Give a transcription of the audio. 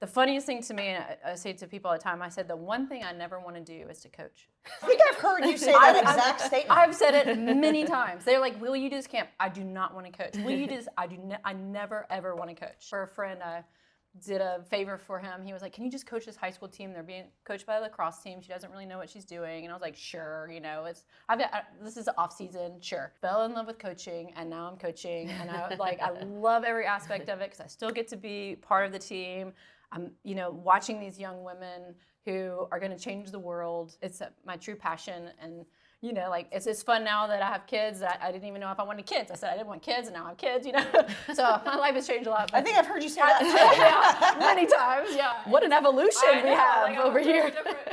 The funniest thing to me, and I say it to people all the time, I said the one thing I never want to do is to coach. I think I've heard you say that exact statement. I've said it many times. They're like, will you do this camp? I do not want to coach. Will you do this? I never, ever want to coach. For a friend, I did a favor for him. He was like, can you just coach this high school team? They're being coached by the lacrosse team. She doesn't really know what she's doing. And I was like, sure, this is off season, sure. Fell in love with coaching, and now I'm coaching. And I love every aspect of it because I still get to be part of the team. I'm, watching these young women who are going to change the world. It's my true passion. And, it's fun now that I have kids. I didn't even know if I wanted kids. I said I didn't want kids, and now I have kids, So my life has changed a lot. I think I've heard you say that too. Yeah, many times, yeah. What an evolution we have over here.